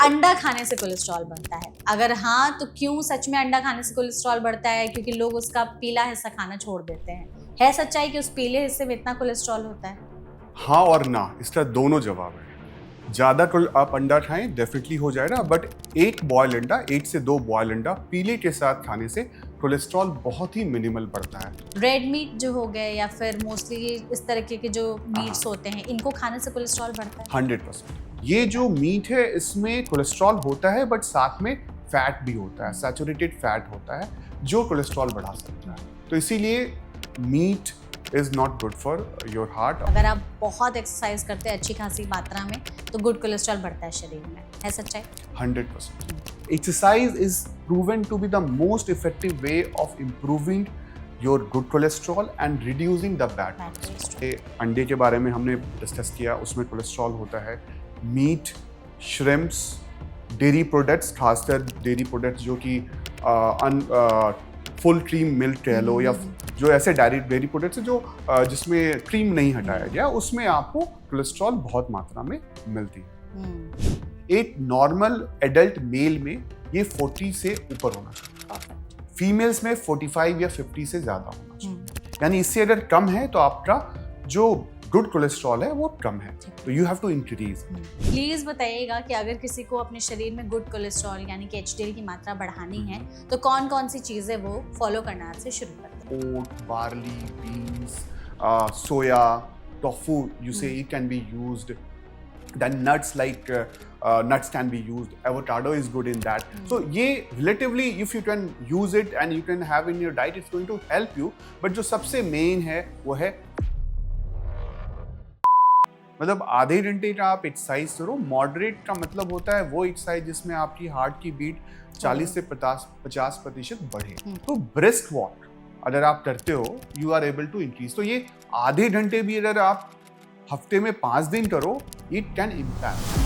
अंडा खाने से कोलेस्ट्रॉल बढ़ता है? अगर हाँ, तो क्यों सच में अंडा खाने से कोलेस्ट्रॉल बढ़ता है? क्योंकि लोग उसका पीला हिस्सा खाना छोड़ देते हैं। है सच्चाई कि उस पीले हिस्से में इतना कोलेस्ट्रॉल होता है? हाँ और ना, इसका दोनों जवाब है। ज़्यादा आप अंडा खाएं डेफिनेटली हो जाएगा, बट एक बॉयल अंडा, 1 से 2 बॉयल अंडा पीले के साथ खाने से कोलेस्ट्रॉल बहुत ही मिनिमल बढ़ता है। रेड मीट जो हो गए या फिर मोस्टली इस तरीके के जो मीट्स होते हैं, इनको खाने से कोलेस्ट्रॉल बढ़ता है? 100%। ये जो मीट है इसमें कोलेस्ट्रॉल होता है, बट साथ में फैट भी होता है, सैचुरेटेड फैट होता है जो कोलेस्ट्रॉल बढ़ा सकता है। तो इसीलिए meat is not good for your heart. अगर आप बहुत एक्सरसाइज करते हैं अच्छी खासी मात्रा में, तो गुड कोलेस्ट्रॉल बढ़ता है शरीर में। है सच्चाई? 100%. Exercise is proven to be the most effective way of improving your good cholesterol and reducing the bad cholesterol. ये अंडे के बारे में हमने डिस्कस किया, उसमें कोलेस्ट्रॉल होता है। मीट, श्रिम्प्स, डेयरी प्रोडक्ट्स, खासकर डेयरी प्रोडक्ट्स जो कि फुल क्रीम मिल्क कह लो, या जो ऐसे डेयरी प्रोडक्ट्स जो जिसमें क्रीम नहीं हटाया गया, उसमें आपको कोलेस्ट्रॉल बहुत मात्रा में मिलती है। एक नॉर्मल एडल्ट मेल में ये 40 से ऊपर होना चाहिए, फीमेल्स में 45 या 50 से ज्यादा होना चाहिए। यानी इससे अगर कम है तो आपका जो गुड कोलेस्ट्रॉल है वो कम है, तो you have to increase. Please बताइएगा कि अगर किसी को अपने शरीर में गुड कोलेस्ट्रॉल यानी कि एचडीएल की मात्रा बढ़ानी है, तो कौन कौन सी चीजें वो फॉलो करना से शुरू करते हैं? Oat, barley, beans, soya, tofu, you say it can be used. Then nuts like nuts can be used. Avocado is good in that. So ये relatively if you can use it and you can have in your diet, it's going to help you. But जो सबसे main है वो है, मतलब आधे घंटे का आप एक्सरसाइज करो। मॉडरेट का मतलब होता है वो एक्सरसाइज जिसमें आपकी हार्ट की बीट 40 से 50% बढ़े। तो ब्रिस्क वॉक अगर आप करते हो, you are able to increase. तो ये आधे घंटे भी अगर आप हफ्ते में 5 दिन करो, इट कैन इम्पैक्ट।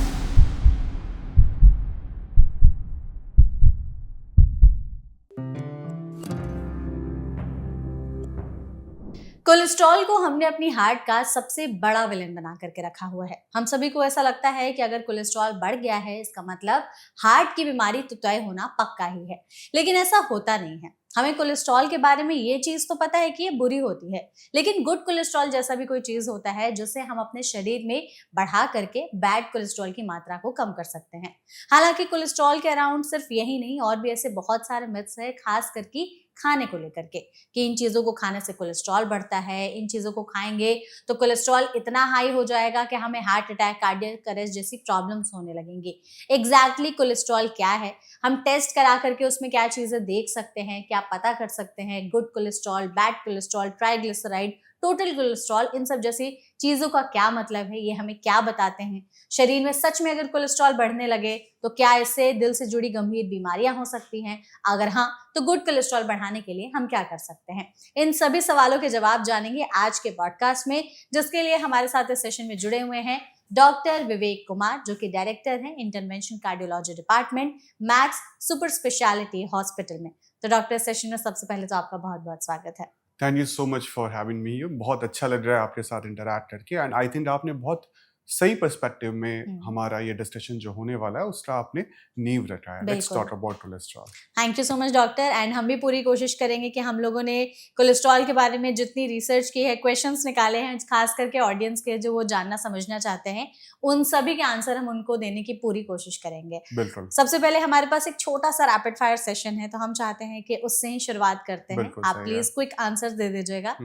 कोलेस्ट्रॉल को हमने अपनी हार्ट का सबसे बड़ा विलेन बना करके रखा हुआ है। हम सभी को ऐसा लगता है कि अगर कोलेस्ट्रॉल बढ़ गया है, इसका मतलब हार्ट की बीमारी तो तय होना पक्का ही है, लेकिन ऐसा होता नहीं है। हमें कोलेस्ट्रॉल के बारे में ये चीज तो पता है कि ये बुरी होती है, लेकिन गुड कोलेस्ट्रॉल जैसा भी कोई चीज होता है जिसे हम अपने शरीर में बढ़ा करके बैड कोलेस्ट्रॉल की मात्रा को कम कर सकते हैं। हालांकि कोलेस्ट्रॉल के अराउंड सिर्फ यही नहीं, और भी ऐसे बहुत सारे मिथ्स है, खास करके खाने को लेकर के, कि इन चीजों को खाने से कोलेस्ट्रॉल बढ़ता है, इन चीजों को खाएंगे तो कोलेस्ट्रॉल इतना हाई हो जाएगा कि हमें हार्ट अटैक, कार्डियक अरेस्ट जैसी प्रॉब्लम्स होने लगेंगी। एग्जैक्टली कोलेस्ट्रॉल क्या है, हम टेस्ट करा करके उसमें क्या चीजें देख सकते हैं, क्या पता कर सकते हैं, good cholesterol, bad cholesterol, triglyceride, total cholesterol, इन सब जैसी चीजों का क्या मतलब है, ये हमें क्या बताते हैं। शरीर में सच में अगर कोलेस्ट्रॉल बढ़ने लगे तो क्या इससे दिल से जुड़ी गंभीर बीमारियां हो सकती हैं? अगर हाँ, तो गुड कोलेस्ट्रॉल बढ़ाने के लिए हम क्या कर सकते हैं? इन सभी सवालों के जवाब जानेंगे आज के पॉडकास्ट में, जिसके लिए हमारे साथ इस सेशन में जुड़े हुए हैं डॉक्टर विवेक कुमार, जो कि डायरेक्टर हैं intervention cardiology department, max super speciality hospital में। तो डॉक्टर, सेशन में सबसे पहले तो आपका बहुत बहुत स्वागत है। Thank you so much for having me. बहुत अच्छा लग रहा है आपके साथ इंटरैक्ट करके, एंड आई थिंक आपने बहुत सही पर्सपेक्टिव में हमारा ये डिस्कशन जो होने वाला है उसका आपने नींव रखा है। Let's talk about cholesterol. Thank you so much doctor, and हम भी पूरी कोशिश करेंगे कि हम लोगों ने कोलेस्ट्रॉल के बारे में जितनी रिसर्च की है, क्वेश्चंस निकाले हैं, खास करके ऑडियंस के जो वो जानना समझना चाहते हैं, उन सभी के आंसर हम उनको देने की पूरी कोशिश करेंगे। बिल्कुल। सबसे पहले हमारे पास एक छोटा सा रैपिड फायर सेशन है, तो हम चाहते हैं कि उससे ही शुरुआत करते हैं। आप प्लीज क्विक आंसर दे दीजिएगा।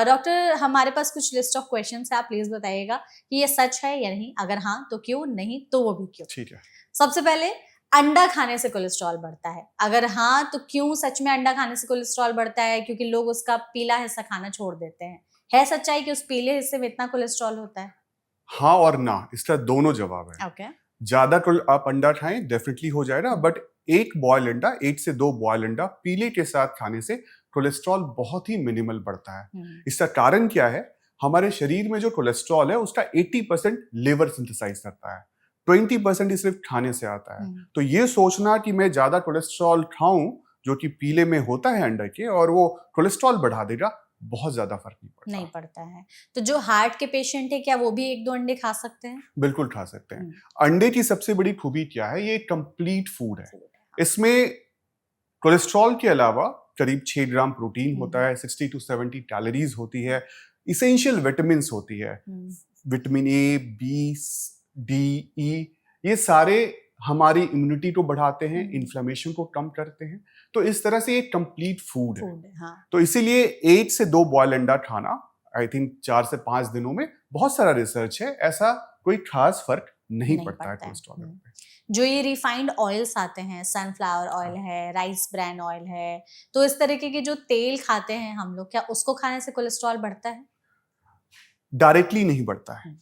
डॉक्टर, हमारे पास कुछ लिस्ट ऑफ क्वेश्चन है, आप प्लीज बताइएगा कि ये सच है या नहीं, अगर हाँ तो क्यों, नहीं तो वो भी क्यों। ठीक है। सबसे पहले, अंडा खाने से कोलेस्ट्रॉल बढ़ता है? अगर हाँ, तो क्यों सच में अंडा खाने से कोलेस्ट्रॉल बढ़ता है? क्योंकि लोग उसका पीला हिस्सा खाना छोड़ देते हैं। है सच्चाई कि उस पीले हिस्से में इतना कोलेस्ट्रॉल होता है? हाँ और ना, इसका दोनों जवाब है। ओके। ज्यादा आप अंडा खाएं डेफिनेटली हो जाएगा, बट एक बॉयल अंडा, 1 से 2 बॉयल अंडा पीले के साथ खाने से कोलेस्ट्रॉल बहुत ही मिनिमल बढ़ता है। इसका कारण क्या है? हमारे शरीर में जो कोलेस्ट्रॉल है उसका 80% लिवर सिंथेसाइज करता है, 20% ही सिर्फ खाने से आता है। तो ये सोचना कि मैं ज्यादा कोलेस्ट्रॉल खाऊं जो कि पीले में होता है अंडे के और वो कोलेस्ट्रॉल बढ़ा देगा, बहुत ज्यादा फर्क नहीं नहीं पड़ता है। तो जो हार्ट के पेशेंट है, क्या वो भी 1-2 अंडे खा सकते हैं? बिल्कुल खा सकते हैं। अंडे की सबसे बड़ी खूबी क्या है, ये कंप्लीट फूड है। इसमें कोलेस्ट्रॉल के अलावा करीब 6 ग्राम प्रोटीन होता है, 60 to 70 कैलोरीज होती है, इसेंशियल विटामिन होती है, विटामिन ए, बी, डी, ई, ये सारे हमारी इम्यूनिटी को बढ़ाते हैं, इन्फ्लेमेशन को कम करते हैं। तो इस तरह से ये कंप्लीट फूड है। हाँ। तो इसीलिए 1 से 2 बॉयल अंडा खाना, आई थिंक 4 से 5 दिनों में, बहुत सारा रिसर्च है, ऐसा कोई खास फर्क नहीं पड़ता है कोलेस्ट्रॉल पे। जो ये रिफाइंड ऑयल्स आते हैं, सनफ्लावर ऑयल है, राइस ब्रांड ऑयल है, तो इस तरीके के जो तेल खाते हैं हम लोग, क्या उसको खाने से कोलेस्ट्रॉल बढ़ता है? डायरेक्टली नहीं बढ़ता है,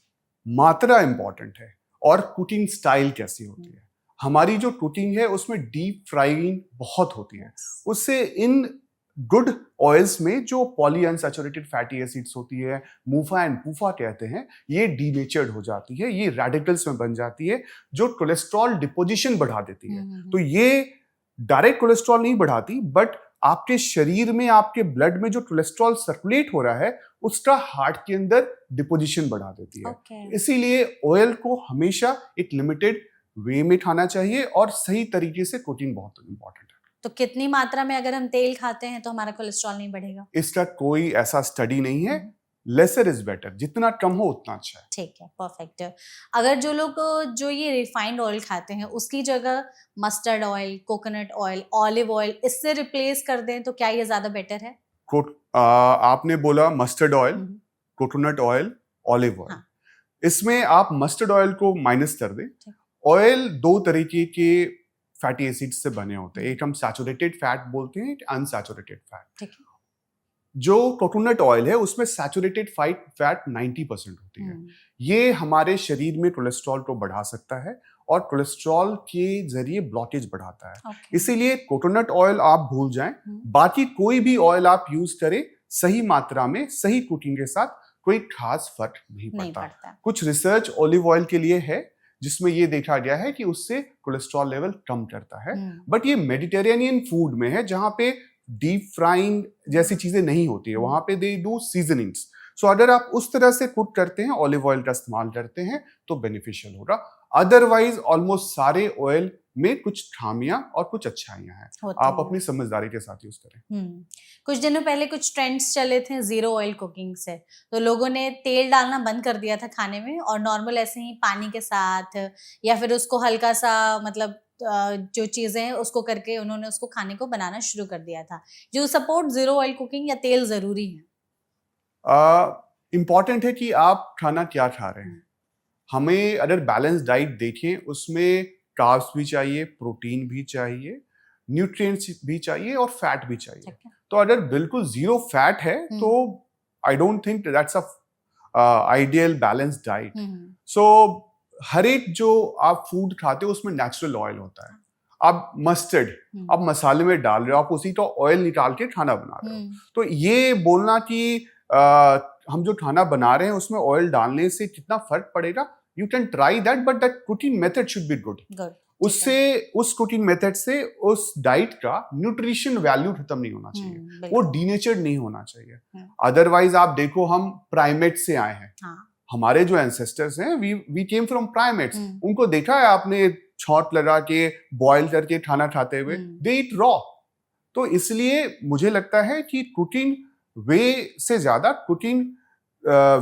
मात्रा इंपॉर्टेंट है और कुकिंग स्टाइल कैसी होती है। हमारी जो कुकिंग है उसमें डीप फ्राइंग बहुत होती है, उससे इन गुड ऑयल्स में जो पॉली अनसैचुरेटेड फैटी एसिड्स होती है, मूफा एंड पूफा कहते हैं, ये डीनेचर्ड हो जाती है, ये रेडिकल्स में बन जाती है, जो कोलेस्ट्रॉल डिपोजिशन बढ़ा देती है। तो ये डायरेक्ट कोलेस्ट्रॉल नहीं बढ़ाती, बट आपके शरीर में, आपके ब्लड में जो कोलेस्ट्रॉल सर्कुलेट हो रहा है, उसका हार्ट के अंदर डिपोजिशन बढ़ा देती है। इसीलिए ऑयल को हमेशा एक लिमिटेड वे में खाना चाहिए और सही तरीके से कुकिंग बहुत इंपॉर्टेंट है। तो कितनी मात्रा में अगर हम तेल खाते हैं तो हमारा कोलेस्ट्रॉल नहीं बढ़ेगा? इसका कोई ऐसा स्टडी नहीं है, लेसर इज बेटर, जितना कम हो उतना अच्छा है। ठीक है, परफेक्ट। अगर जो लोग जो ये रिफाइंड ऑयल खाते हैं उसकी जगह mustard oil, coconut oil, olive oil इससे रिप्लेस कर दें तो क्या ये ज्यादा बेटर है? आपने बोला mustard oil, coconut oil, olive oil, इसमें आप मस्टर्ड ऑयल को माइनस कर दें। ऑयल 2 तरीके के फैटी एसिड्स से बने होते हैं, एक हम सैचुरेटेड फैट बोलते हैं, एक अनसैचुरेटेड फैट। जो कोकोनट ऑयल है उसमें सैचुरेटेड फैट 90% होती है। ये हमारे शरीर में कोलेस्ट्रॉल को बढ़ा सकता है और कोलेस्ट्रॉल के जरिए ब्लॉकेज बढ़ाता है। इसीलिए कोकोनट ऑयल आप भूल जाएं, बाकी कोई भी ऑयल आप यूज करें सही मात्रा में, सही कुकिंग के साथ, कोई खास फर्क नहीं पड़ता। कुछ रिसर्च ऑलिव ऑयल के लिए है जिसमें ये देखा गया है कि उससे कोलेस्ट्रॉल लेवल कम करता है, बट ये मेडिटेरेनियन फूड में है जहां पे डीप फ्राइंग जैसी चीजें नहीं होती है, वहां पे दे डू सीजनिंग्स। सो अगर आप उस तरह से कुक करते हैं, ऑलिव ऑयल का इस्तेमाल करते हैं, तो बेनिफिशियल होगा। अदरवाइज ऑलमोस्ट सारे ऑयल में कुछ खामियां और कुछ अच्छाइयां हैं, आप अपनी समझदारी के साथ यूज करें। कुछ दिनों पहले कुछ ट्रेंड्स चले थे जीरो ऑयल कुकिंग से, तो लोगों ने तेल डालना बंद कर दिया था खाने में और नॉर्मल ऐसे ही पानी के साथ या फिर उसको हल्का सा, मतलब जो चीजें हैं उसको करके उन्होंने उसको खाने को बनाना शुरू कर दिया था। जो सपोर्ट जीरो ऑयल कुकिंग, या तेल जरूरी है? इंपॉर्टेंट है कि आप खाना क्या खा रहे हैं। हमें अगर बैलेंस डाइट देखें, उसमें कार्ब्स भी चाहिए, प्रोटीन भी चाहिए, न्यूट्रिएंट्स भी चाहिए और फैट भी चाहिए। तो अगर बिल्कुल जीरो फैट है तो I don't think that's a ideal balance diet. So हर एक जो आप फूड खाते हो उसमें नेचुरल ऑयल होता है। आप मस्टर्ड आप मसाले में डाल रहे हो, आप उसी का ऑयल निकाल के खाना बना रहे हो। तो ये बोलना कि हम जो खाना बना रहे हैं उसमें ऑयल डालने से कितना फर्क पड़ेगा, you can try that, but that cooking method should be good. उससे, उस कुकिंग मेथड से उस डाइट का न्यूट्रिशन वैल्यू खत्म नहीं होना चाहिए, वो डीनेचर्ड नहीं होना चाहिए। अदरवाइज आप देखो, हम प्राइमेट से आए हैं, हमारे जो एंसेस्टर्स हैं, वी केम फ्रॉम प्राइमेट्स। उनको देखा है आपने छौंक लगा के बॉयल करके खाना खाते हुए, दे ईट रॉ। तो इसलिए मुझे लगता है कि कुकिंग वे से ज्यादा कुकिंग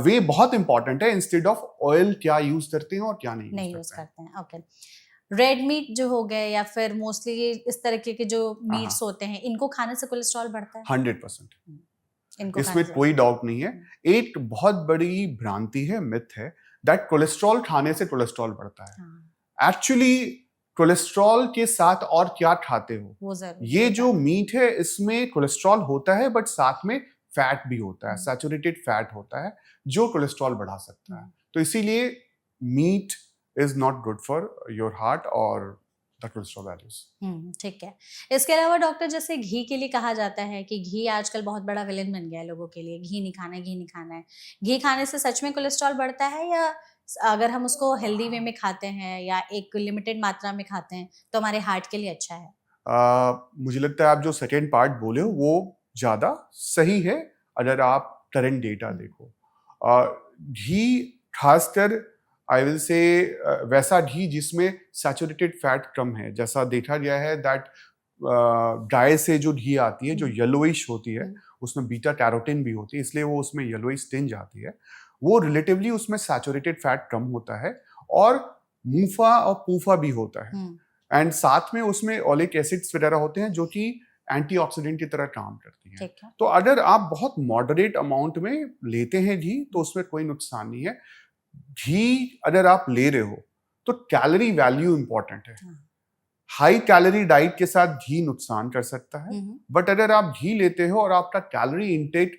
वे बहुत इंपॉर्टेंट है, इंस्टेड ऑफ ऑयल क्या यूज करते हैं और क्या नहीं यूज करते हैं। ओके, रेड मीट जो हो गए या फिर मोस्टली इस तरीके के जो मीट्स होते हैं, इनको खाने से कोलेस्ट्रॉल बढ़ता है? 100%। इसमें कोई डाउट नहीं है। एक बहुत बड़ी भ्रांति है, मिथ है, दैट कोलेस्ट्रॉल खाने से कोलेस्ट्रॉल बढ़ता है। एक्चुअली कोलेस्ट्रॉल के साथ और क्या खाते हो, वो जरूर। ये जो मीट है इसमें कोलेस्ट्रॉल होता है, बट साथ में फैट भी होता है, सैचुरेटेड फैट होता है, जो कोलेस्ट्रॉल बढ़ा सकता है। तो इसीलिए meat is not good for your heart और द कोलेस्ट्रॉल वैल्यूज। ठीक है। इसके अलावा डॉक्टर, जैसे घी के लिए कहा जाता है कि घी आजकल बहुत बड़ा विलेन बन गया है लोगों के लिए, घी नहीं खाना है, घी नहीं खाना है। घी खाने से सच में कोलेस्ट्रॉल बढ़ता है, या अगर हम उसको हेल्दी वे में खाते हैं या एक लिमिटेड मात्रा में खाते हैं तो हमारे हार्ट के लिए अच्छा है? मुझे लगता है आप जो सेकेंड पार्ट बोले हो वो ज्यादा सही है। अगर आप करंट डेटा देखो। घी खासकर आई विल से वैसा घी जिसमें सैचुरेटेड फैट कम है, जैसा देखा गया है दैट गाय से जो घी आती है जो येलोइश होती है उसमें बीटा कैरोटीन भी होती है, इसलिए वो उसमें येलोइश टिंज आती है। वो रिलेटिवली उसमें सैचुरेटेड फैट कम होता है और मूफा और पूफा भी होता है, एंड साथ में उसमें ओलिक एसिड्स वगैरह होते हैं जो कि एंटीऑक्सीडेंट की तरह काम करती हैं। तो अगर आप बहुत मॉडरेट अमाउंट में लेते हैं घी तो उसमें कोई नुकसान नहीं है। घी अगर आप ले रहे हो तो कैलोरी वैल्यू इंपॉर्टेंट है। हाई कैलोरी डाइट के साथ घी नुकसान कर सकता है, बट अगर आप घी लेते हो और आपका calorie intake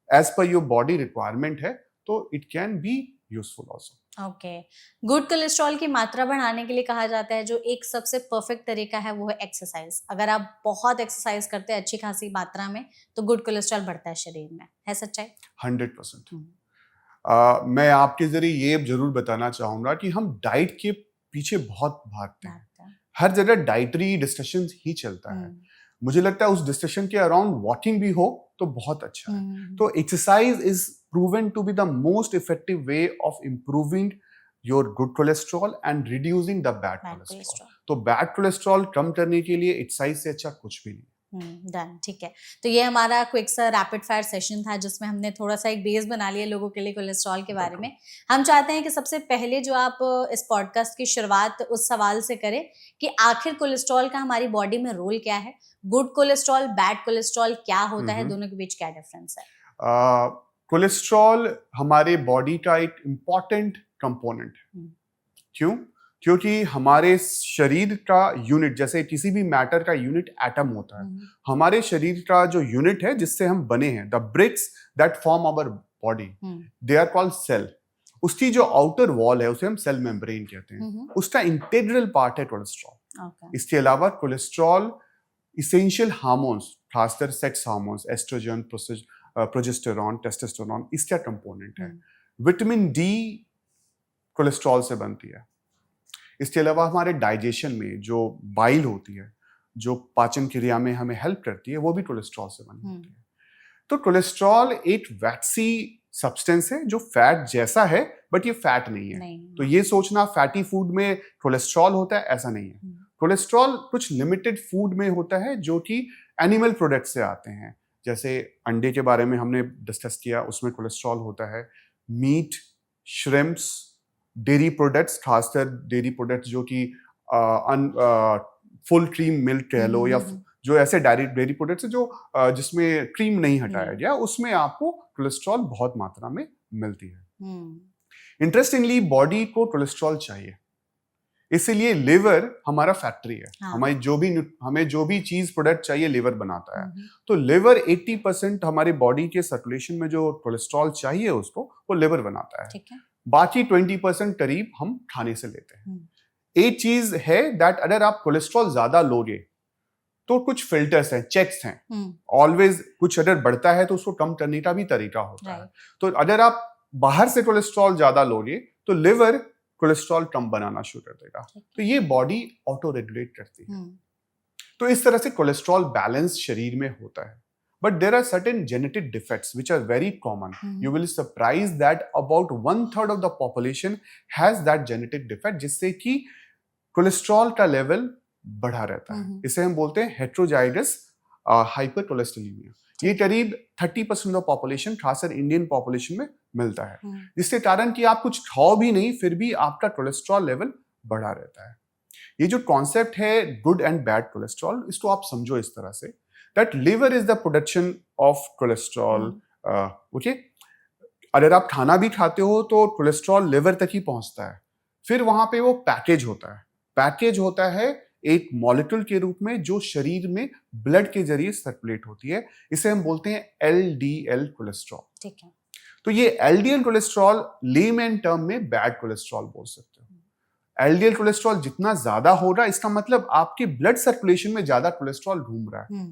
as per your body requirement है तो it can be useful also. Okay, good cholesterol की मात्रा बढ़ाने के लिए कहा जाता है जो एक सबसे परफेक्ट तरीका है वो है एक्सरसाइज। अगर आप बहुत एक्सरसाइज करते हैं अच्छी खासी मात्रा में तो गुड कोलेस्ट्रॉल बढ़ता है शरीर में, है सच्चाई? 100%। मैं आपके जरिए ये जरूर बताना चाहूंगा कि हम डाइट के पीछे बहुत भागते हैं, हर जगह डाइटरी डिस्कशन ही चलता है। मुझे लगता है उस डिस्कशन के अराउंड वॉकिंग भी हो तो बहुत अच्छा है। तो exercise is proven to be the most effective way of improving your good cholesterol and reducing the bad cholesterol. तो बैड कोलेस्ट्रॉल कम करने के लिए एक्सरसाइज से अच्छा कुछ भी नहीं। डन, ठीक है। तो ये हमारा क्विक सा रैपिड फायर सेशन था जिसमें हमने थोड़ा सा एक बेस बना लिया लोगों के लिए कोलेस्ट्रॉल के बारे में। हम चाहते हैं कि सबसे पहले जो आप इस पॉडकास्ट की शुरुआत उस सवाल से करें कि आखिर कोलेस्ट्रॉल का हमारी बॉडी में रोल क्या है, गुड कोलेस्ट्रॉल बैड कोलेस्ट्रॉल क्या होता है, दोनों के बीच क्या डिफरेंस है? कोलेस्ट्रॉल हमारे बॉडी का एक इम्पॉर्टेंट कंपोनेंट है। क्यों? क्योंकि हमारे शरीर का यूनिट, जैसे किसी भी मैटर का यूनिट एटम होता है, हमारे शरीर का जो यूनिट है जिससे हम बने हैं, the bricks that form our body, they are called cell. उसकी जो आउटर वॉल है उसे हम सेल मेम्ब्रेन कहते हैं, उसका इंटीग्रल पार्ट है कोलेस्ट्रॉल। इसके अलावा कोलेस्ट्रॉल इसेंशियल हार्मोन्स, खासकर sex hormones, estrogen, progesterone, testosterone, इसका कंपोनेंट है। विटामिन डी कोलेस्ट्रॉल से बनती है। इसके अलावा हमारे डाइजेशन में जो बाइल होती है, जो पाचन क्रिया में हमें हेल्प करती है, वो भी कोलेस्ट्रॉल से बनी होती है। तो कोलेस्ट्रॉल एक वैक्सी सब्सटेंस है जो फैट जैसा है, बट ये फैट नहीं है। तो ये सोचना फैटी फूड में कोलेस्ट्रॉल होता है, ऐसा नहीं है। कोलेस्ट्रॉल कुछ लिमिटेड फूड में होता है जो कि एनिमल प्रोडक्ट से आते हैं, जैसे अंडे के बारे में हमने डिस्कस किया, उसमें कोलेस्ट्रॉल होता है। मीट, श्रिम्प्स, डेयरी प्रोडक्ट्स, खासकर डेयरी प्रोडक्ट्स जो कि फुल क्रीम मिल्क कह लो, या जो ऐसे डेयरी प्रोडक्ट्स है जो जिसमें क्रीम नहीं हटाया गया, उसमें आपको कोलेस्ट्रॉल बहुत मात्रा में मिलती है। इंटरेस्टिंगली बॉडी को कोलेस्ट्रॉल चाहिए, इसीलिए लिवर हमारा फैक्ट्री है। हमें जो भी चीज प्रोडक्ट चाहिए लिवर बनाता है। तो लिवर 80% हमारी बॉडी के सर्कुलेशन में जो कोलेस्ट्रॉल चाहिए उसको वो लिवर बनाता है। बाकी 20% करीब हम खाने से लेते हैं। एक चीज है दैट अगर आप कोलेस्ट्रॉल ज्यादा लोगे तो कुछ फिल्टर्स हैं, चेक्स हैं। ऑलवेज कुछ अगर बढ़ता है तो उसको कम करने का भी तरीका होता है। तो अगर आप बाहर से कोलेस्ट्रॉल ज्यादा लोगे तो लिवर कोलेस्ट्रॉल कम बनाना शुरू कर देगा। तो ये बॉडी ऑटो रेगुलेट करती है। तो इस तरह से कोलेस्ट्रॉल बैलेंस शरीर में होता है। But there are certain genetic defects which are very common. You will be surprised that about 1/3 of the population has that genetic defect, जिससे कि कोलेस्ट्रॉल का लेवल बढ़ा रहता है। इसे हम बोलते हैं हेट्रोजाइगस हाइपरकोलेस्टेरोलेमिया। ये करीब 30% ऑफ पॉपुलेशन, खासकर इंडियन पॉपुलेशन में मिलता है, जिसके कारण कि आप कुछ खाओ भी नहीं फिर भी आपका कोलेस्ट्रॉल लेवल बढ़ा रहता है। ये जो कॉन्सेप्ट है गुड एंड बैड कोलेस्ट्रॉल, इसको आप समझो इस तरह से that liver is the production of cholesterol. Okay? अगर आप खाना भी खाते हो तो कोलेस्ट्रॉल लिवर तक ही पहुंचता है, फिर वहां पे वो पैकेज होता है एक मॉलिक्यूल के रूप में जो शरीर में ब्लड के जरिए सर्कुलेट होती है। इसे हम बोलते हैं LDL कोलेस्ट्रॉल। ठीक है। तो ये LDL कोलेस्ट्रॉल लेमैन टर्म में बैड कोलेस्ट्रॉल बोल सकते हो। LDL कोलेस्ट्रॉल जितना ज्यादा हो रहा है इसका मतलब आपके ब्लड सर्कुलेशन में ज्यादा कोलेस्ट्रॉल घूम रहा है।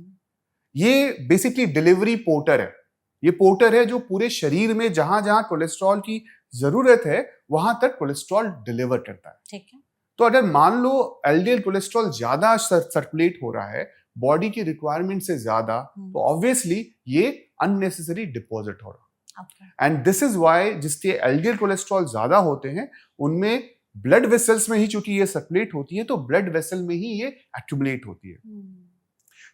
ये बेसिकली डिलीवरी पोर्टर है। ये पोर्टर है जो पूरे शरीर में जहां जहां कोलेस्ट्रॉल की जरूरत है वहां तक कोलेस्ट्रॉल डिलीवर करता है। ठीक है। तो अगर मान लो LDL कोलेस्ट्रॉल ज्यादा सर्कुलेट हो रहा है बॉडी की रिक्वायरमेंट से ज्यादा, तो ऑब्वियसली ये अननेसेसरी डिपॉजिट हो रहा। Okay. And this is why जिसके एलडीएल कोलेस्ट्रॉल ज्यादा होते हैं उनमें ब्लड वेसल्स में ही चूंकि ये सर्कुलेट होती है तो ब्लड वेसल में ही ये एक्यूमुलेट होती है।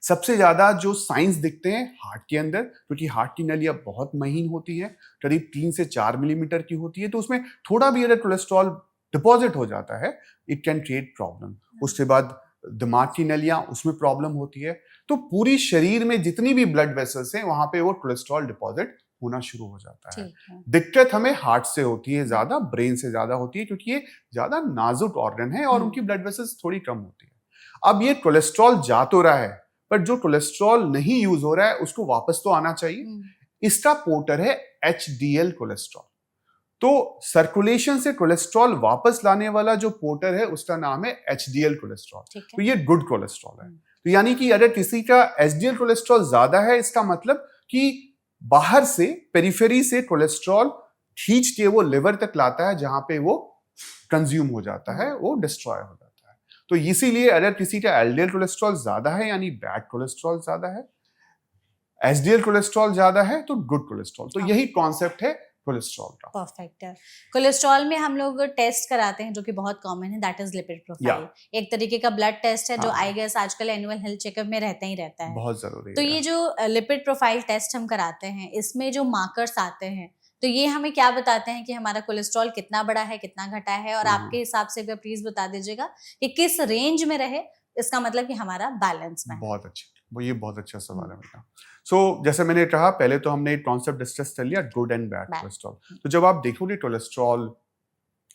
सबसे ज्यादा जो साइंस दिखते हैं हार्ट के अंदर, क्योंकि हार्ट की नलियां बहुत महीन होती है, करीब 3 से 4 मिलीमीटर की होती है, तो उसमें थोड़ा भी अगर कोलेस्ट्रॉल डिपॉजिट हो जाता है इट कैन क्रिएट प्रॉब्लम। उसके बाद दिमाग की नलियां, उसमें प्रॉब्लम होती है। तो पूरी शरीर में जितनी भी ब्लड वेसल्स हैं वहां पे वो कोलेस्ट्रॉल डिपॉजिट होना शुरू हो जाता है। दिक्कत हमें हार्ट से होती है ज्यादा, ब्रेन से ज्यादा होती है, क्योंकि ये ज्यादा नाजुक ऑर्गन है और उनकी ब्लड वेसल्स थोड़ी कम होती है। अब ये कोलेस्ट्रॉल जा तो रहा है, पर जो कोलेस्ट्रॉल नहीं यूज हो रहा है उसको वापस तो आना चाहिए। इसका पोर्टर है एचडीएल कोलेस्ट्रॉल। तो सर्कुलेशन से कोलेस्ट्रॉल वापस लाने वाला जो पोर्टर है उसका नाम है एचडीएल कोलेस्ट्रॉल। तो ये गुड कोलेस्ट्रॉल है। तो यानी कि अगर किसी का एचडीएल कोलेस्ट्रॉल ज्यादा है, इसका मतलब कि बाहर से, पेरिफेरी से कोलेस्ट्रॉल खींच के वो लिवर तक लाता है, जहां पे वो कंज्यूम हो जाता है, वो डिस्ट्रॉय हो जाता है। तो इसीलिए अगर किसी का एलडीएल कोलेस्ट्रॉल ज्यादा है यानी बैड कोलेस्ट्रॉल ज्यादा है, एचडीएल कोलेस्ट्रॉल ज्यादा है तो गुड कोलेस्ट्रॉल। तो यही कॉन्सेप्ट है कोलेस्ट्रॉल का। परफेक्ट है। कोलेस्ट्रॉल में हम लोग टेस्ट कराते हैं जो कि बहुत कॉमन है, दैट इज लिपिड प्रोफाइल। एक तरीके का ब्लड टेस्ट है जो आई गेस आजकल एनुअल हेल्थ चेकअप में रहता ही रहता है, बहुत जरूरी। तो ये जो लिपिड प्रोफाइल टेस्ट हम कराते हैं इसमें जो मार्कर्स आते हैं तो ये हमें क्या बताते हैं कि हमारा कोलेस्ट्रॉल कितना बढ़ा है, कितना घटा है, और आपके हिसाब से प्लीज बता दीजिएगा कि किस रेंज में रहे, इसका मतलब कि हमारा बैलेंस में है। बहुत अच्छा, ये बहुत अच्छा सवाल है बेटा। सो जैसे मैंने कहा, पहले तो हमने एक कॉन्सेप्ट डिस्कस कर लिया, गुड एंड बैड कोलेस्ट्रॉल। तो जब आप देखोगे कोलेस्ट्रॉल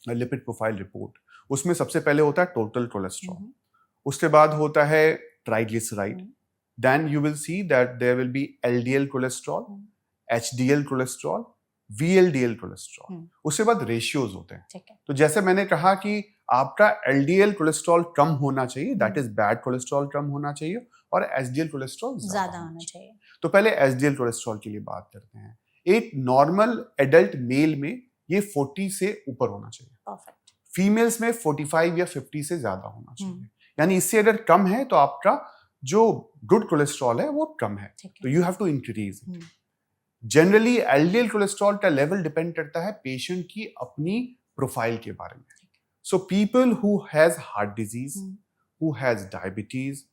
लिपिड प्रोफाइल रिपोर्ट, उसमें सबसे पहले होता है टोटल कोलेस्ट्रॉल, उसके बाद होता है triglyceride, then you will see that there will be LDL cholesterol, HDL cholesterol, VLDL cholesterol, उसके बाद रेशियोज होते हैं। तो जैसे मैंने कहा कि आपका एलडीएल कोलेस्ट्रॉल कम होना चाहिए, दैट इज बैड कोलेस्ट्रॉल कम होना चाहिए, और एचडीएल कोलेस्ट्रॉल ज्यादा होना चाहिए। तो पहले एचडीएल कोलेस्ट्रॉल के लिए बात करते हैं। एक नॉर्मल एडल्ट मेल में ये 40 से ऊपर होना चाहिए, परफेक्ट। फीमेल्स में 45 या 50 से ज्यादा होना चाहिए, यानी इससे अगर कम है तो आपका जो गुड कोलेस्ट्रॉल है वो कम है, तो you have to increase it. Generally LDL cholesterol का लेवल डिपेंड करता है पेशेंट की अपनी प्रोफाइल के बारे में। So people who has heart disease, who has diabetes,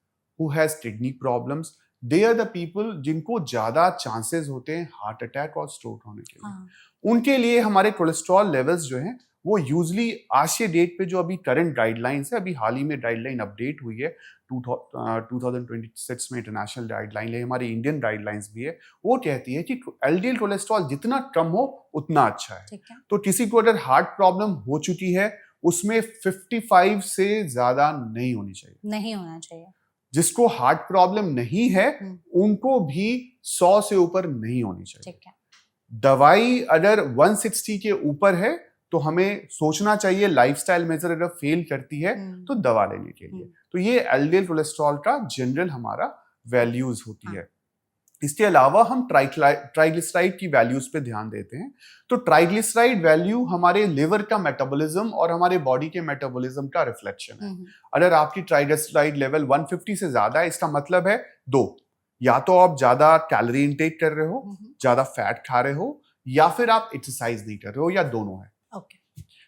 who has kidney problems, they are the people जिनको ज्यादा चांसेस होते हैं हार्ट अटैक और स्ट्रोक होने के लिए। उनके लिए हमारे कोलेस्ट्रॉल लेवल्स जो हैं वो यूजली आज के डेट पे, जो अभी करंट गाइडलाइंस है, अभी हाल ही में गाइडलाइन अपडेट हुई है 2026 में इंटरनेशनल गाइडलाइन है, हमारी इंडियन गाइडलाइंस भी है, वो कहती है कि एलडीएल कोलेस्ट्रॉल जितना कम हो उतना अच्छा है। तो किसी को अगर हार्ट प्रॉब्लम हो चुकी है उसमें 55 से ज्यादा नहीं होनी चाहिए, नहीं होना चाहिए। जिसको हार्ट प्रॉब्लम नहीं है उनको भी 100 से ऊपर नहीं होनी चाहिए। दवाई अगर 160 के ऊपर है तो हमें सोचना चाहिए, लाइफस्टाइल मेजर अगर फेल करती है तो दवा लेने के लिए। तो ये एलडीएल कोलेस्ट्रॉल का जनरल हमारा वैल्यूज होती है। इसके अलावा हम ट्राइग्लिसराइड की वैल्यूज पे ध्यान देते हैं। तो ट्राइग्लिसराइड वैल्यू हमारे लिवर का मेटाबॉलिज्म और हमारे बॉडी के मेटाबॉलिज्म का रिफ्लेक्शन है। अगर आपकी ट्राइग्लिसराइड लेवल 150 से ज्यादा है, इसका मतलब है दो, या तो आप ज्यादा कैलोरी इनटेक कर रहे हो, ज्यादा फैट खा रहे हो, या फिर आप एक्सरसाइज नहीं कर रहे हो, या दोनों है।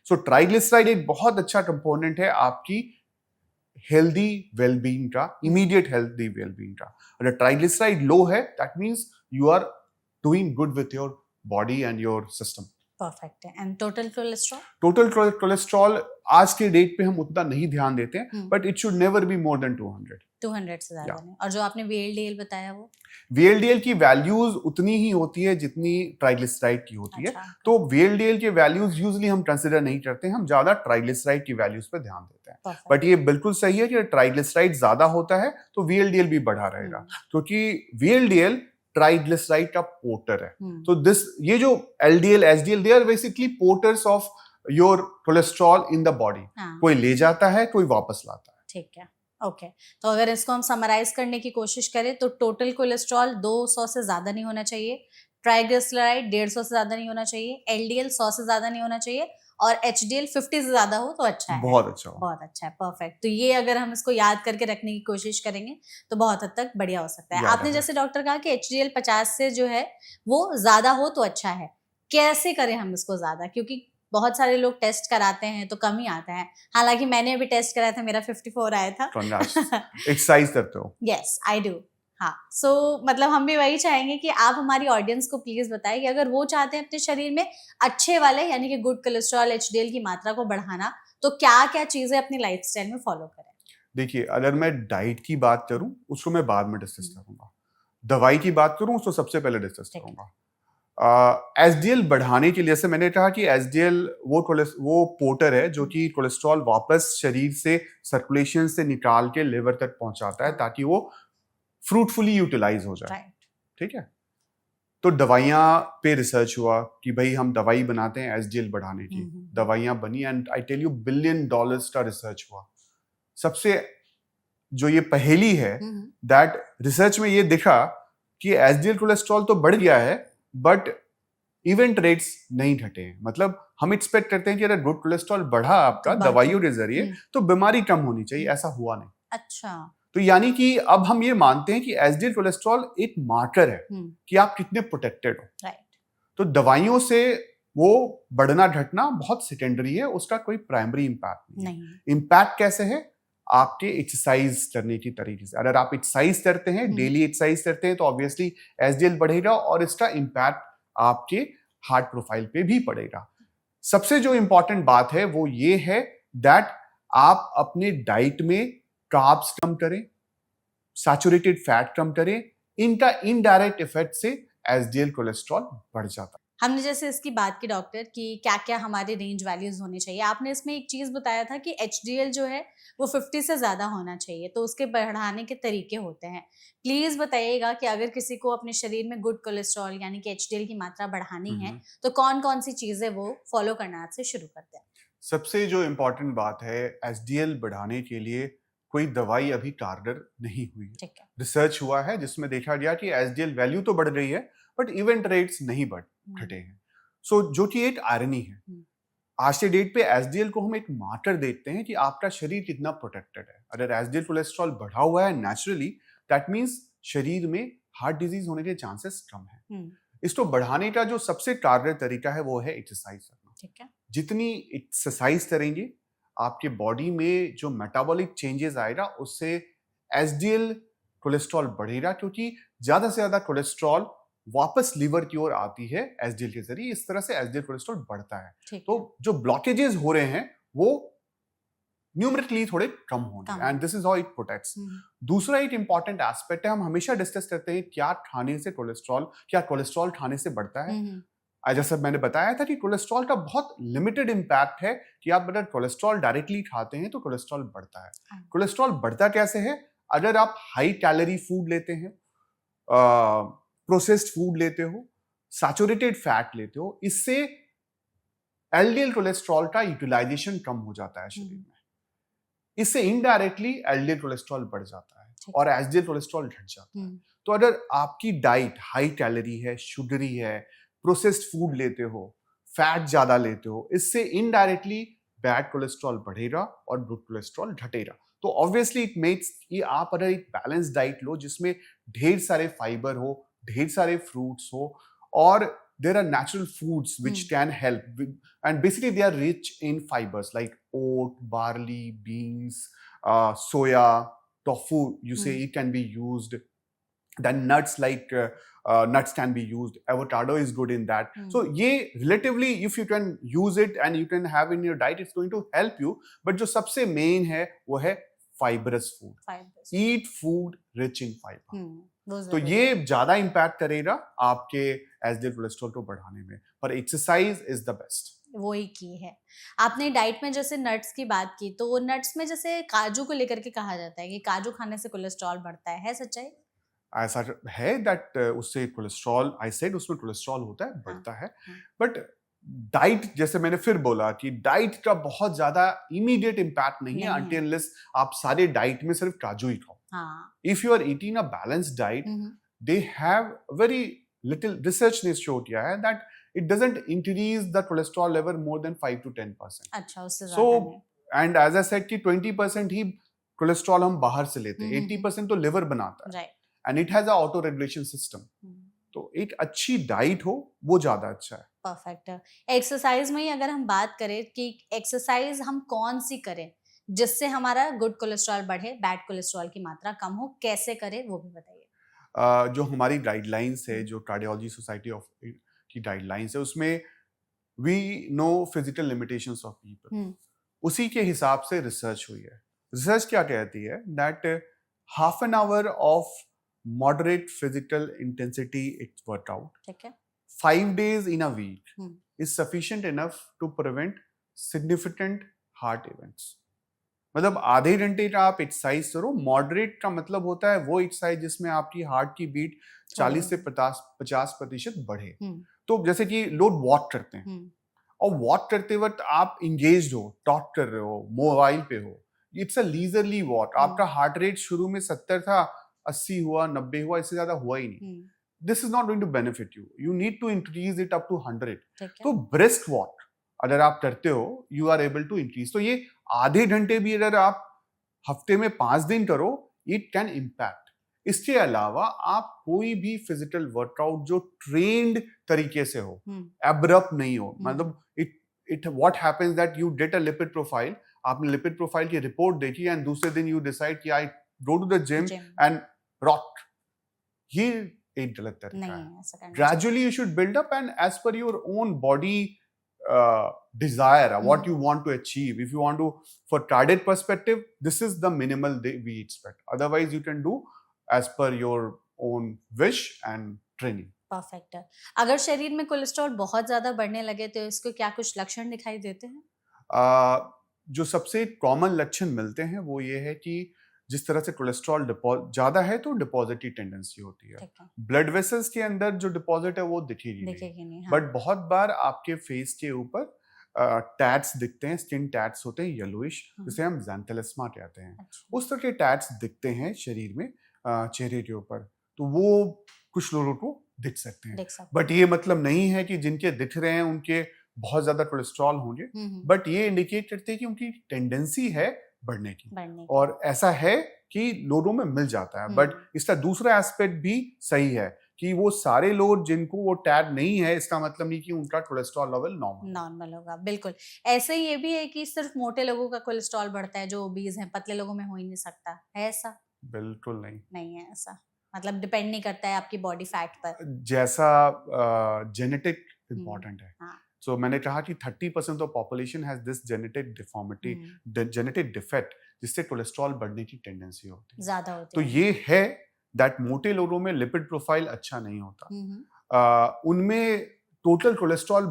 सो ट्राइग्लिसराइड एक बहुत अच्छा कंपोनेंट है आपकी हेल्दी वेलबींग का, इमीडिएट हेल्दी वेलबींग का। अगर ट्राइग्लिसराइड लो है that means you are doing good with your body and your system. Perfect है। And total cholesterol? Total cholesterol आज के डेट पे हम उतना नहीं ध्यान देते हैं, but it should never be more than 200 से ज्यादा नहीं। और जो आपने वीएलडीएल बताया, वो वीएलडीएल की वैल्यूज उतनी ही होती है जितनी ट्राइग्लिसराइड की होती है। तो वीएलडीएल के वैल्यूज यूजुअली हम कंसीडर नहीं करते हैं, हम ज्यादा ट्राइग्लिसराइड की वैल्यूज पे ध्यान देते हैं। बट ये बिल्कुल सही है कि ट्राइग्लिसराइड ज्यादा होता है तो वीएलडीएल भी बढ़ा रहेगा, क्योंकि वीएलडीएल ट्राइग्लिसराइड का पोर्टर है। तो ये जो LDL HDL, they are basically porters of your cholesterol in the body. कोई ले जाता है, कोई वापस लाता है। ठीक है, ओके। तो अगर इसको हम समराइज करने की कोशिश करें तो टोटल कोलेस्ट्रॉल 200 से ज्यादा नहीं होना चाहिए, ट्राइग्लिसराइड 150 से ज्यादा नहीं होना चाहिए, एलडीएल 100 से ज्यादा नहीं होना चाहिए, और HDL 50 से ज्यादा हो तो अच्छा है, बहुत अच्छा हो। बहुत अच्छा है, परफेक्ट। तो ये अगर हम इसको याद करके रखने की कोशिश करेंगे तो बहुत हद तक बढ़िया हो सकता है। याद आपने है। जैसे डॉक्टर कहा कि HDL 50 से जो है वो ज्यादा हो तो अच्छा है, कैसे करें हम इसको ज्यादा, क्योंकि बहुत सारे लोग टेस्ट कराते हैं तो कम ही आता है। हालांकि मैंने अभी टेस्ट कराया था, मेरा 54 आया था। एक्सरसाइज करते हो? Yes I do. हाँ, सो मतलब हम भी वही चाहेंगे कि आप हमारी ऑडियंस को प्लीज बताएं कि अगर वो चाहते हैं अपने शरीर में अच्छे वाले यानी कि गुड कोलेस्ट्रॉल HDL की मात्रा को बढ़ाना, तो क्या क्या चीजें अपनी लाइफस्टाइल में फॉलो करें। देखिए, अगर मैं डाइट की बात करूं उसको मैं बाद में डिस्कस करूंगा, दवाई की बात करूं उसको सबसे पहले डिस्कस करूंगा। एसडीएल बढ़ाने के लिए, जैसे मैंने कहा कि एसडीएल वो पोर्टर है जो कि कोलेस्ट्रॉल वापस शरीर से सर्कुलेशन से निकाल के लिवर तक पहुंचाता है ताकि वो फ्रूटफुली यूटिलाइज हो जाए। ठीक है, तो दवाइयां पे रिसर्च हुआ कि भाई हम दवाई बनाते हैं एसडीएल बढ़ाने की, दवाइयां बनी and I tell you $1 billion का रिसर्च हुआ। सबसे जो ये पहेली है दैट रिसर्च में ये दिखा कि एसडीएल कोलेस्ट्रॉल तो बढ़ गया है बट इवेंट रेट्स नहीं घटे हैं। मतलब हम एक्सपेक्ट करते हैं कि अगर गुड कोलेस्ट्रॉल बढ़ा आपका दवाइयों के जरिए तो बीमारी कम होनी चाहिए, ऐसा हुआ नहीं। अच्छा, तो यानी कि अब हम ये मानते हैं कि एसडीएल कोलेस्ट्रॉल एक मार्कर है कि आप कितने प्रोटेक्टेड हो। राइट। तो दवाइयों से वो बढ़ना घटना बहुत सेकेंडरी है, उसका कोई प्राइमरी इंपैक्ट नहीं। इंपैक्ट कैसे है? आपके एक्सरसाइज करने की तरीके से। अगर आप एक्सरसाइज करते हैं, डेली एक्सरसाइज करते हैं, तो ऑब्वियसली एसडीएल बढ़ेगा और इसका इंपैक्ट आपके हार्ट प्रोफाइल पे भी पड़ेगा। सबसे जो इंपॉर्टेंट बात है वो ये है दैट आप अपने डाइट में कार्ब्स कम करें, सैचुरेटेड फैट कम करें। इनका इनडायरेक्ट इफेक्ट से एसडीएल कोलेस्ट्रॉल बढ़ जाता है। हमने जैसे इसकी बात की डॉक्टर कि क्या क्या हमारे रेंज वैल्यूज होने चाहिए, आपने इसमें एक चीज बताया था कि HDL जो है वो 50 से ज्यादा होना चाहिए, तो उसके बढ़ाने के तरीके होते हैं। प्लीज बताइएगा कि अगर किसी को अपने शरीर में गुड कोलेस्ट्रॉल यानी कि HDL की मात्रा बढ़ानी है तो कौन कौन सी चीजें वो फॉलो करना आज से शुरू करते हैं। सबसे जो इम्पोर्टेंट बात है, एसडीएल बढ़ाने के लिए कोई दवाई अभी कारगर नहीं हुई है। रिसर्च हुआ है जिसमें देखा गया कि एसडीएल वैल्यू तो बढ़ रही है बट इवेंट रेट्स नहीं घटे हैं। सो जो कि एक आयरनी है। आज के डेट पे एसडीएल को हम एक मार्कर देखते हैं कि आपका शरीर कितना प्रोटेक्टेड है। अगर एसडीएल कोलेस्ट्रॉल बढ़ा हुआ है नेचुरली, दैट मींस शरीर में हार्ट डिजीज होने के चांसेस कम है। इसको बढ़ाने का जो सबसे कारगर तरीका है वो है एक्सरसाइज करना। ठीक है, जितनी एक्सरसाइज करेंगे आपके बॉडी में जो मेटाबॉलिक चेंजेस आएगा उससे एसडीएल कोलेस्ट्रॉल बढ़ेगा, क्योंकि ज्यादा से ज्यादा कोलेस्ट्रॉल वापस लीवर की ओर आती है एसडीएल के जरिए। इस तरह से एसडीएल कोलेस्ट्रॉल बढ़ता है। तो जो ब्लॉकेजेस हो रहे हैं वो न्यूमेरिकली थोड़े कम होंगे and this is how it protects. दूसरा एक इंपॉर्टेंट एस्पेक्ट है, हम हमेशा डिस्कस करते हैं क्या कोलेस्ट्रॉल खाने से बढ़ता है। जैसा मैंने बताया था कि कोलेस्ट्रॉल का बहुत लिमिटेड इंपैक्ट है कि आप अगर कोलेस्ट्रॉल डायरेक्टली खाते हैं तो कोलेस्ट्रॉल बढ़ता है। कोलेस्ट्रॉल बढ़ता कैसे है? अगर आप हाई कैलोरी फूड लेते हैं, प्रोसेस्ड फूड लेते हो, सैचुरेटेड फैट लेते हो, इससे एलडीएल कोलेस्ट्रॉल का यूटिलाइजेशन कम हो जाता है शरीर में। इससे इनडायरेक्टली एलडीएल कोलेस्ट्रॉल बढ़ जाता है और एसडीएल कोलेस्ट्रॉल घट जाता है। तो अगर आपकी डाइट हाई कैलोरी है, शुगरी है, प्रोसेस्ड फूड लेते हो, फैट ज्यादा लेते हो, इससे इनडायरेक्टली बैड कोलेस्ट्रॉल बढ़ेगा और गुड कोलेस्ट्रॉल घटेगा। तो ऑब्वियसली इट मेक्स कि आप अगर एक बैलेंस डाइट लो जिसमें ढेर सारे फाइबर हो, ढेर सारे फ्रूट्स हो और there are natural foods which can help and basically they are rich in fibers like oat, barley, beans, soya, tofu, you say it can be used. Then nuts like nuts can be used, avocado is good in that. So ye relatively if you can use it and you can have in your diet, it's going to help you. But jo sabse main hai wo hai fibrous food. Eat food rich in fiber. तो ये ज्यादा impact करेगा आपके SDL cholesterol को बढ़ाने में, पर exercise is the best. वो ही की है। आपने डाइट में जैसे नट्स की बात की, तो नट्स में जैसे काजू को लेकर के कहा जाता है कि काजू खाने से कोलेस्ट्रॉल बढ़ता है सच्चाई? ऐसा है दैट उससे कोलेस्ट्रॉल, आई सेड उसमें कोलेस्ट्रॉल होता है, बढ़ता है। बट डाइट, जैसे मैंने फिर बोला कि डाइट का बहुत ज्यादा इमीडिएट इंपैक्ट नहीं है अनटिल अनलेस आप सारे डाइट में सिर्फ काजू ही खाओ। If you are eating a balanced diet, they have very little research ने शो किया है that it doesn't increase the cholesterol level more than 5 to 10%. अच्छा, उससे So, ज्यादा नहीं। and as I said कि 20% ही कोलेस्ट्रॉल हम बाहर से लेते हैं, 80% तो लिवर बनाता है, right. And it has a auto regulation system. तो एक अच्छी डाइट हो वो ज्यादा अच्छा है। परफेक्ट। एक्सरसाइज में ही अगर हम बात करें कि एक्सरसाइज हम कौन सी करें जिससे हमारा गुड कोलेस्ट्रॉल बढ़े, बैड कोलेस्ट्रॉल की मात्रा कम हो, कैसे करें वो भी बताइए। जो हमारी गाइडलाइंस है, जो कार्डियोलॉजी सोसाइटी ऑफ की गाइडलाइंस है, उसमें we know physical limitations of people, उसी के हिसाब से रिसर्च हुई है। रिसर्च क्या कहती है that half an hour of moderate physical intensity it's workout, ठीक है, 5 days in a week is sufficient enough to prevent significant heart events. मतलब आधे घंटे का आप एक्सरसाइज करो। मॉडरेट का मतलब होता है वो एक्सरसाइज जिसमें आपकी हार्ट की बीट 40 से 50% बढ़े। तो जैसे कि लोग वॉक करते हैं, और वॉक करते वक्त आप इंगेज हो, टॉक कर रहे हो, मोबाइल पे हो, इट्स अ लीजरली वॉक। आपका हार्ट रेट शुरू में 70 था, 80 हुआ, 90 हुआ, इससे ज्यादा हुआ ही नहीं। This is not going to benefit you. You need to increase it up to 100. तो brisk walk अगर आप करते हो, you are able to increase. तो ये आधे घंटे भी अगर आप हफ्ते में 5 दिन करो, it can impact. इसके अलावा आप कोई भी फिजिकल वर्कआउट जो ट्रेन्ड तरीके से हो, एब्रप्ट नहीं हो, मतलब it what happens that you get a lipid profile, आपने लिपिड प्रोफाइल की रिपोर्ट देखी एंड दूसरे दिन यू डिसाइड कि I go to the gym and rock, ये एक गलत तरीका है। Gradually you should build up and as per your own body desire, what you want to achieve. If you want to, for cardiac perspective, this is the minimal we expect. Otherwise, you can do as per your own wish and training. Perfect. अगर शरीर में cholesterol बहुत ज्यादा बढ़ने लगे तो इसको क्या कुछ लक्षण दिखाई देते हैं? जो सबसे कॉमन लक्षण मिलते हैं वो ये है कि जिस तरह से कोलेस्ट्रॉल ज्यादा है तो डिपॉजिट की टेंडेंसी होती है। ब्लड वेसल्स के अंदर जो डिपॉजिट है वो दिखेगी नहीं। हाँ। बट बहुत बार आपके फेस के ऊपर टैट्स दिखते हैं, स्किन टैट्स होते हैं येलोइश, जिसे हम ज़ैंथेलिस्मा कहते हैं। अच्छा। उस तरह के टैट्स दिखते हैं शरीर में, चेहरे के ऊपर, तो वो कुछ लोगों को दिख सकते हैं। बट ये मतलब नहीं है कि जिनके दिख रहे हैं उनके बहुत ज्यादा कोलेस्ट्रॉल होंगे, बट ये इंडिकेट करते हैं कि उनकी टेंडेंसी है बढ़ने की। और ऐसा है कि लोगों में मिल जाता है। बट इसका दूसरा एस्पेक्ट भी सही है कि वो सारे लोग जिनको वो टैग नहीं है, इसका मतलब नहीं कि उनका कोलेस्ट्रॉल लेवल नॉर्मल होगा। बिल्कुल ऐसे ही ये भी है कि सिर्फ मोटे लोगों का कोलेस्ट्रॉल बढ़ता है, जो ओबीज हैं, पतले लोगों में हो ही नहीं सकता है ऐसा? बिल्कुल नहीं है ऐसा। मतलब डिपेंड नहीं करता है आपकी बॉडी फैट पर, जैसा जेनेटिक इम्पोर्टेंट है। हाँ। So, मैंने कहा कि 30% of population has this genetic deformity, genetic defect, जिससे कोलेस्ट्रॉल बढ़ने की टेंडेंसी होती है, ज्यादा होती तो ये है दैट मोटे लोगों में लिपिड प्रोफाइल अच्छा नहीं होता। उनमें टोटल कोलेस्ट्रॉल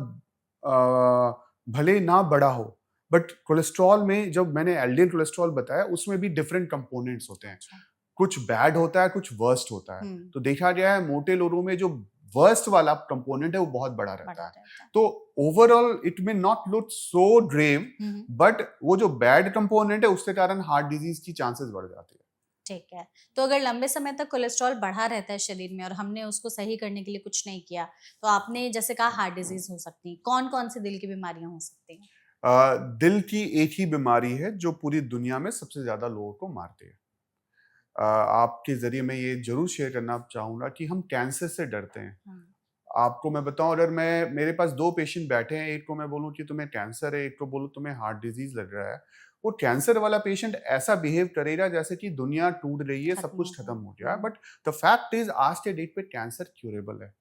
भले ना बढ़ा हो, बट कोलेस्ट्रॉल में जब मैंने एलडीएल कोलेस्ट्रॉल बताया उसमें भी डिफरेंट कंपोनेंट्स होते हैं। कुछ बैड होता है, कुछ वर्स्ट होता है। तो देखा गया है मोटे लोगों में जो वर्स्ट वाला कंपोनेंट है वो बहुत बड़ा रहता है। तो overall it may not look so grave, but वो जो बैड कंपोनेंट है उसके कारण हार्ट डिजीज की चांसेस बढ़ जाती है। ठीक है। तो अगर लंबे समय तक कोलेस्ट्रॉल बढ़ा रहता है शरीर में और हमने उसको सही करने के लिए कुछ नहीं किया, तो आपने जैसे कहा हार्ट डिजीज हो सकती है, कौन कौन सी दिल की बीमारियां हो सकती हैं? दिल की एक ही बीमारी है जो पूरी दुनिया में सबसे ज्यादा लोगों को मारती है। आपके जरिए मैं ये जरूर शेयर करना चाहूंगा कि हम कैंसर से डरते हैं। आपको मैं बताऊं, अगर मेरे पास 2 पेशेंट बैठे हैं, एक को मैं बोलूं कि तुम्हें कैंसर है, एक को बोलूं तुम्हें हार्ट डिजीज लग रहा है, वो कैंसर वाला पेशेंट ऐसा बिहेव करेगा जैसे कि दुनिया टूट रही है, सब कुछ खत्म हो गया है। बट द फैक्ट इज आज के डेट पे कैंसर क्यूरेबल है।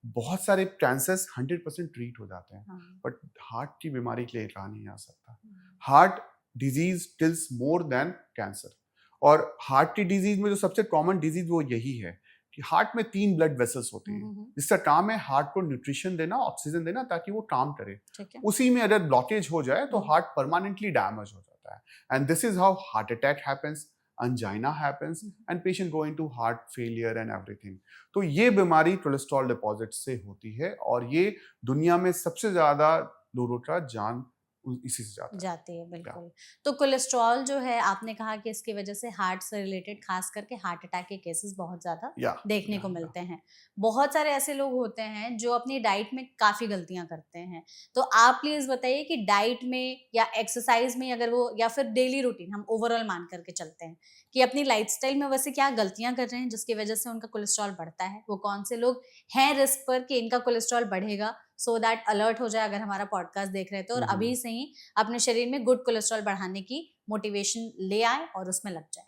बहुत सारे कैंसर्स 100% ट्रीट हो जाते हैं, बट हार्ट की बीमारी के लिए कहा नहीं आ सकता। Heart disease kills more than cancer. और हार्ट की डिजीज में जो सबसे कॉमन डिजीज वो यही है कि हार्ट में 3 ब्लड वेसल्स होती हैं, जिसका काम है हार्ट को न्यूट्रिशन देना, ऑक्सीजन देना, ताकि वो काम करे। उसी में अगर ब्लॉकेज हो जाए तो हार्ट परमानेंटली डैमेज हो जाता है, and this is how heart attack happens, angina happens and patient go into heart failure and everything. तो ये बीमारी कोलेस्ट्रॉल डिपॉजिट से होती है और ये दुनिया में सबसे ज्यादा लोगों का जान इसी से जाता है। जाती है, बिल्कुल। तो कोलेस्ट्रॉल जो है, आपने कहा कि इसकी वजह से हार्ट से रिलेटेड खास करके हार्ट अटैक के केसेस बहुत ज्यादा देखने को मिलते हैं। बहुत सारे ऐसे लोग होते हैं जो अपनी डाइट में काफी गलतियां करते हैं। तो आप प्लीज बताइए कि डाइट में या एक्सरसाइज में, अगर वो, या फिर डेली रूटीन हम ओवरऑल मान करके चलते हैं कि अपनी लाइफस्टाइल में वैसे क्या गलतियां कर रहे हैं जिसकी वजह से उनका कोलेस्ट्रॉल बढ़ता है, वो कौन से लोग हैं रिस्क पर कि इनका कोलेस्ट्रॉल बढ़ेगा, सो दैट अलर्ट हो जाए अगर हमारा पॉडकास्ट देख रहे हैं तो, और अभी से ही अपने शरीर में गुड कोलेस्ट्रॉल बढ़ाने की मोटिवेशन ले आए और उसमें लग जाए।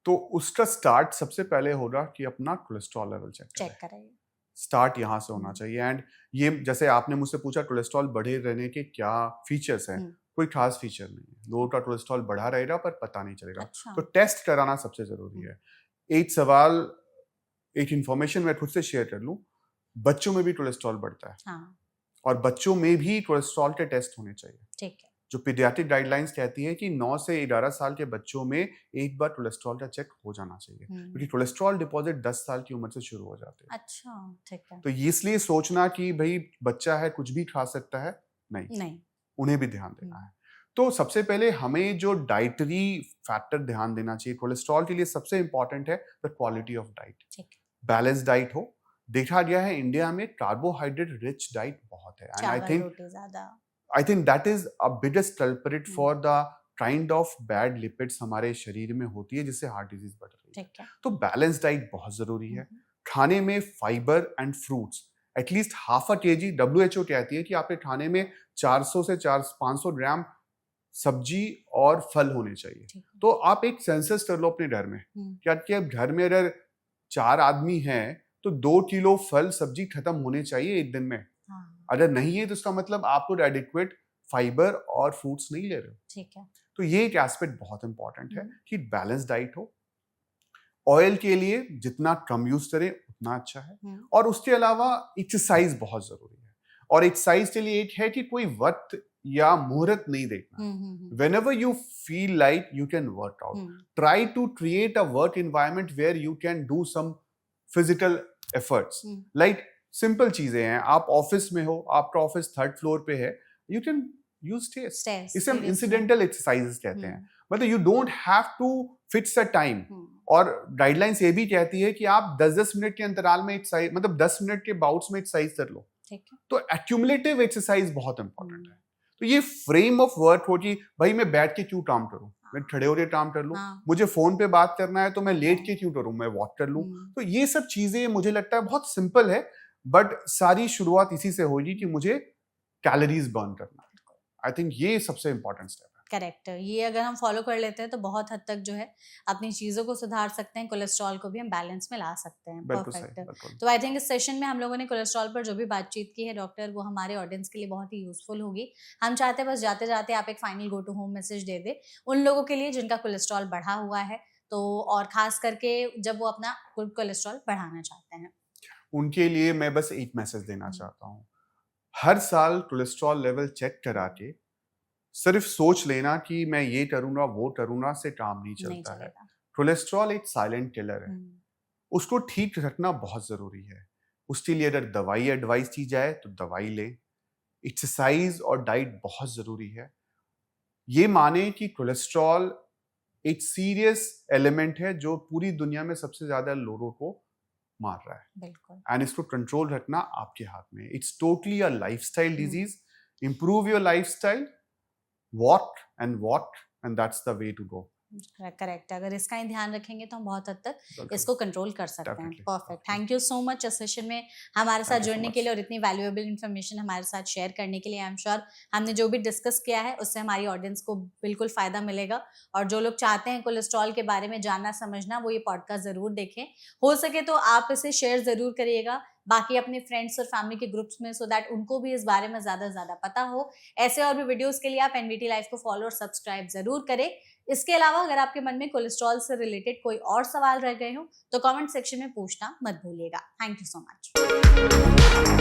तो उसका स्टार्ट सबसे पहले होगा कि अपना कोलेस्ट्रॉल लेवल चेक कराइए। स्टार्ट यहाँ से होना चाहिए। एंड ये जैसे आपने मुझसे पूछा कोलेस्ट्रॉल बढ़े रहने के क्या फीचर्स हैं, कोई खास फीचर नहीं है। लोगों का कोलेस्ट्रॉल बढ़ा रहेगा पर पता नहीं चलेगा। अच्छा। तो टेस्ट कराना सबसे जरूरी है। एक इंफॉर्मेशन मैं खुद से शेयर कर लूं, बच्चों में भी कोलेस्ट्रॉल बढ़ता है। हाँ। और बच्चों में भी कोलेस्ट्रॉल के टेस्ट होने चाहिए। ठीक है। जो पीडियाट्रिक गाइडलाइंस कहती है कि 9 से 11 साल के बच्चों में एक बार कोलेस्ट्रॉल का चेक हो जाना चाहिए, क्योंकि कोलेस्ट्रॉल डिपॉजिट 10 साल की उम्र से शुरू हो जाते हैं। अच्छा, ठीक है। तो इसलिए सोचना कि भाई बच्चा है कुछ भी खा सकता है, नहीं, उन्हें भी ध्यान देना है। तो सबसे पहले हमें जो डाइटरी फैक्टर ध्यान देना चाहिए कोलेस्ट्रॉल के लिए, सबसे इंपॉर्टेंट है the quality of diet. Balance diet हो। देखा गया है इंडिया में कार्बोहाइड्रेट रिच डाइट बहुत है, and I think that is a biggest culprit for the kind of bad lipids हमारे शरीर में होती है जिससे हार्ट डिजीज बढ़ रही है। तो बैलेंस डाइट बहुत जरूरी है। खाने में fibre and fruits at least half a KG, WHO कहती है कि आपके खाने में 400 से 500 ग्राम सब्जी और फल होने चाहिए। तो आप एक सेंसस कर लो अपने घर में, क्या घर में अगर 4 आदमी हैं तो 2 किलो फल सब्जी खत्म होने चाहिए एक दिन में। अगर नहीं है तो इसका मतलब आप लोग एडिक्वेट फाइबर और फ्रूट्स नहीं ले रहे हो। ठीक है। तो ये एक एस्पेक्ट बहुत इंपॉर्टेंट है कि बैलेंस डाइट हो। ऑयल के लिए जितना कम यूज करें उतना अच्छा है। और उसके अलावा एक्सरसाइज बहुत जरूरी है। और एक्सरसाइज के लिए एक है कि कोई वक्त या मुहूर्त नहीं देखना। Whenever you feel like you can work out, try to create a work environment where you can do some physical efforts. Like simple चीजें हैं, आप ऑफिस में हो, आपका ऑफिस 3rd फ्लोर पे है, यू कैन यूज स्टेयर्स। इसे हम इंसिडेंटल एक्सरसाइजेस कहते हैं। मतलब you don't have to fix a time. और गाइडलाइंस ये भी कहती है कि आप 10-10 मिनट के अंतराल में एक्सरसाइज, मतलब 10 मिनट के बाउट्स में एक्सरसाइज कर लो। तो एक्यूमुलेटिव एक्सरसाइज बहुत इंपॉर्टेंट है। तो ये फ्रेम ऑफ वर्क हो कि भाई मैं बैठ के क्यों काम करूं, मैं खड़े होकर काम कर लूं। मुझे फोन पे बात करना है तो मैं लेट के क्यों करूं, मैं वॉक कर लूं। तो ये सब चीजें मुझे लगता है बहुत सिंपल है, बट सारी शुरुआत इसी से होगी कि मुझे कैलोरीज बर्न करना है। आई थिंक ये सबसे इंपॉर्टेंट स्टेप है। करेक्ट। ये अगर हम फॉलो कर लेते हैं तो बहुत हद तक जो है अपनी चीजों को सुधार सकते हैं, कोलेस्ट्रॉल को भी हम बैलेंस में ला सकते हैं। परफेक्ट। तो आई थिंक इस सेशन में हम लोगों ने कोलेस्ट्रॉल पर जो भी बातचीत की है डॉक्टर, वो हमारे ऑडियंस के लिए बहुत ही यूजफुल होगी। हम चाहते हैं बस जाते जाते आप एक final go to home message दे दे उन लोगों के लिए जिनका कोलेस्ट्रॉल बढ़ा हुआ है, तो और खास करके जब वो अपना कोलेस्ट्रॉल बढ़ाना चाहते हैं। उनके लिए मैं बस एक मैसेज देना चाहता हूँ। हर साल कोलेस्ट्रॉल लेवल चेक करा के सिर्फ सोच लेना कि मैं ये करूंगा वो करूंगा से काम नहीं चलता है। कोलेस्ट्रॉल एक साइलेंट किलर है, उसको ठीक रखना बहुत जरूरी है। उसके लिए अगर दवाई एडवाइस की जाए तो दवाई ले। एक्सरसाइज और डाइट बहुत जरूरी है। ये माने कि कोलेस्ट्रॉल एक सीरियस एलिमेंट है जो पूरी दुनिया में सबसे ज्यादा लोगों को मार रहा है। बिल्कुल। एंड इसको कंट्रोल रखना आपके हाथ में। It's totally a lifestyle disease. Improve your lifestyle, walk and that's the way to go. Correct. अगर इसका ही ध्यान रखेंगे तो हम बहुत हद तक इसको कंट्रोल कर सकते हैं। Perfect. Thank you so much इस सेशन में हमारे साथ जुड़ने के लिए और इतनी वैल्यूएबल इन्फॉर्मेशन हमारे साथ शेयर करने के लिए। आई एम श्योर हमने जो भी डिस्कस किया है उससे हमारी ऑडियंस को बिल्कुल फायदा मिलेगा। और जो लोग चाहते हैं कोलेस्ट्रॉल के बारे में जानना समझना, वो ये पॉडकास्ट जरूर देखें। हो सके तो आप इसे शेयर जरूर करिएगा बाकी अपने फ्रेंड्स और फैमिली के ग्रुप्स में, सो दैट उनको भी इस बारे में ज्यादा पता हो। ऐसे और भी वीडियोस के लिए आप एनवीटी लाइफ को फॉलो और सब्सक्राइब जरूर करें। इसके अलावा अगर आपके मन में कोलेस्ट्रॉल से रिलेटेड कोई और सवाल रह गए हो तो कमेंट सेक्शन में पूछना मत भूलिएगा। Thank you so much.